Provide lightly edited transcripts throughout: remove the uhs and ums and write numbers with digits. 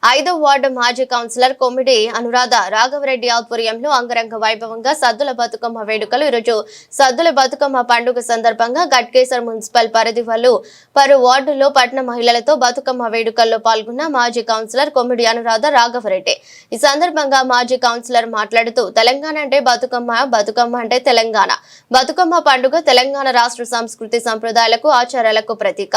5వ వార్డు మాజీ కౌన్సిలర్ కొమ్మిడి అనురాధ రాఘవరెడ్డి ఆధ్వర్యంలో అంగరంగ వైభవంగా సద్దుల బతుకమ్మ వేడుకలు ఈరోజు సద్దుల బతుకమ్మ పండుగ సందర్భంగా గట్కేసర్ మున్సిపల్ పరిధి పలు వార్డుల్లో పట్టణ మహిళలతో బతుకమ్మ వేడుకల్లో పాల్గొన్న మాజీ కౌన్సిలర్ కొమ్మిడి అనురాధ రాఘవరెడ్డి ఈ సందర్భంగా మాజీ కౌన్సిలర్ మాట్లాడుతూ తెలంగాణ అంటే బతుకమ్మ అంటే తెలంగాణ బతుకమ్మ పండుగ తెలంగాణ రాష్ట్ర సంస్కృతి సంప్రదాయాలకు ఆచారాలకు ప్రతీక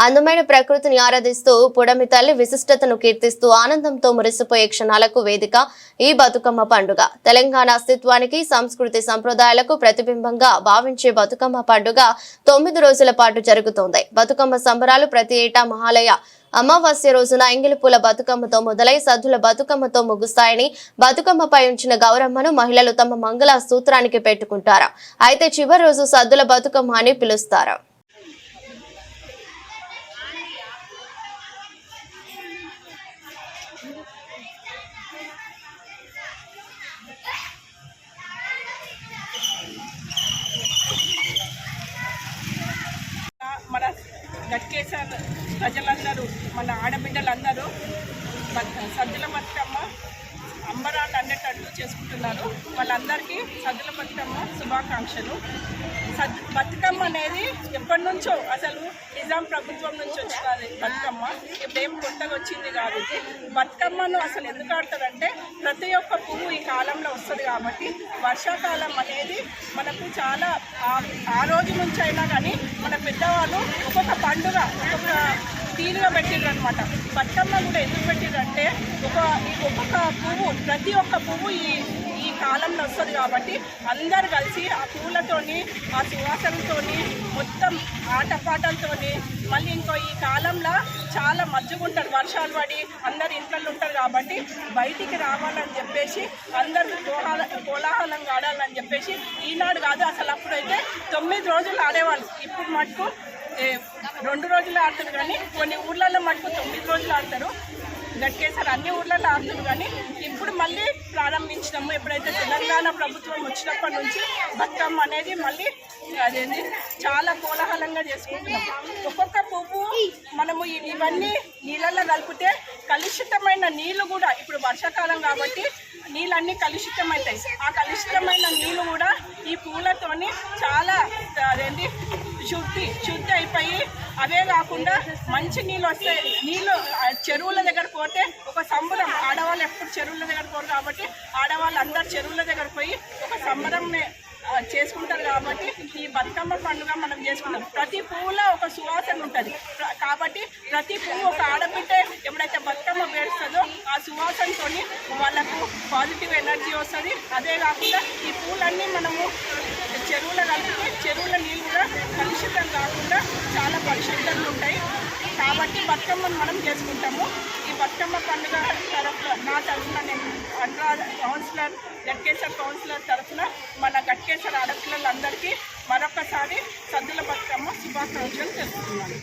అందమైన ప్రకృతిని ఆరాధిస్తూ పుడమి తల్లి విశిష్టతను కీర్తిస్తూ ఆనందంతో మురిసిపోయే క్షణాలకు వేదిక ఈ బతుకమ్మ పండుగ తెలంగాణ అస్తిత్వానికి సంస్కృతి సంప్రదాయాలకు ప్రతిబింబంగా భావించే బతుకమ్మ పండుగ 9 రోజుల పాటు జరుగుతోంది. బతుకమ్మ సంబరాలు ప్రతి ఏటా మహాలయ అమావాస్య రోజున ఎంగిలిపూల బతుకమ్మతో మొదలై సద్దుల బతుకమ్మతో ముగుస్తాయని బతుకమ్మపై ఉంచిన గౌరమ్మను మహిళలు తమ మంగళ సూత్రానికి పెట్టుకుంటారు. అయితే చివరి రోజు సద్దుల బతుకమ్మ అని పిలుస్తారు. మన గట్కేసర్ ప్రజలందరూ మన ఆడబిడ్డలందరూ సద్దుల బతుకమ్మ అంబరాన్ని అన్నేటట్లు చేసుకుంటున్నారు. వాళ్ళందరికీ సద్దుల బతుకమ్మ శుభాకాంక్షలు. బతుకమ్మ అనేది ఎప్పటి నుంచో అసలు నిజాం ప్రభుత్వం నుంచి వచ్చినది బతుకమ్మ, ఇప్పుడేం కొత్తగా వచ్చింది కాదు. బతుకమ్మను అసలు ఎందుకు ఆడతారంటే ప్రతి ఒక్క పువ్వు ఈ కాలంలో వస్తుంది కాబట్టి వర్షాకాలం అనేది మనకు చాలా ఆ రోజు నుంచి అయినా కానీ మన పెద్దవాళ్ళు ఒక్కొక్క పండుగ ఒక్కొక్క తీరుగా పెట్టిర్రు అనమాట. బతుకమ్మ కూడా ఎందుకు పెట్టిర్రంటే ఒక్కొక్క పువ్వు ప్రతి ఒక్క పువ్వు ఈ కాలంలో వస్తుంది కాబట్టి అందరు కలిసి ఆ పువ్వులతోని ఆ సువాసనతోని మొత్తం ఆటపాటలతోని మళ్ళీ ఈ కాలంలో చాలా మజ్జుకుంటారు. వర్షాలు పడి అందరు ఇంట్లో ఉంటారు కాబట్టి బయటికి రావాలని చెప్పేసి అందరూ కోలాహలంగా ఆడాలని చెప్పేసి ఈనాడు కాదు అసలు అప్పుడైతే 9 రోజులు ఆడేవాళ్ళు. ఇప్పుడు మటుకు 2 రోజులు ఆడతారు కానీ కొన్ని ఊర్లలో మటుకు 9 రోజులు ఆడతారు. గట్కేసర్ అన్ని ఊర్లలో ఆడుతుంది కానీ ఇప్పుడు మళ్ళీ ప్రారంభించినాము. ఎప్పుడైతే తెలంగాణ ప్రభుత్వం వచ్చినప్పటి నుంచి బతుకమ్మ అనేది మళ్ళీ అదేంటి చాలా కోలాహలంగా చేసుకుంటున్నాం. ఒక్కొక్క పువ్వు మనము ఇవన్నీ నీళ్ళల్లో కలిపితే కలుషితమైన నీళ్ళు కూడా ఇప్పుడు వర్షాకాలం కాబట్టి నీళ్ళన్నీ కలుషితమవుతాయి. ఆ కలుషితమైన నీళ్ళు కూడా ఈ పూలతోని చాలా అదేంటి శుద్ధి అయిపోయి అవే కాకుండా మంచి నీళ్ళు వస్తాయి. నీళ్ళు చెరువుల దగ్గర పోతే ఒక సంబరం, ఆడవాళ్ళు ఎప్పుడు చెరువుల దగ్గర పోరు కాబట్టి ఆడవాళ్ళు అందరు చెరువుల దగ్గర పోయి ఒక సంబరం చేసుకుంటారు. కాబట్టి ఈ బతుకమ్మ పండుగ మనం చేసుకుంటాం. ప్రతి పువ్వులో ఒక సువాసన ఉంటుంది కాబట్టి ప్రతి పువ్వు ఒక ఆడబిడ్డ ఎప్పుడైతే బతుకమ్మ పేరుస్తుందో ఆ సువాసనతో వాళ్ళకు పాజిటివ్ ఎనర్జీ వస్తుంది. అదే కాకుండా ఈ పూలన్నీ మనము చెరువులో కలిపితే చెరువుల నీళ్ళు కూడా కలుషితం కాకుండా చాలా పరిశుభ్రంగా ఉంటాయి కాబట్టి బతుకమ్మను మనం చేసుకుంటాము. ఈ బతుకమ్మ పండుగ నా తరఫున నేను కౌన్సిలర్ గట్కేసర్ కౌన్సిలర్ తరఫున మన గట్కేసర్ ఆడపిల్లలందరికీ మరొకసారి సద్దుల బతుకమ్మ శుభాకాంక్షలు తెలుపుతున్నాను.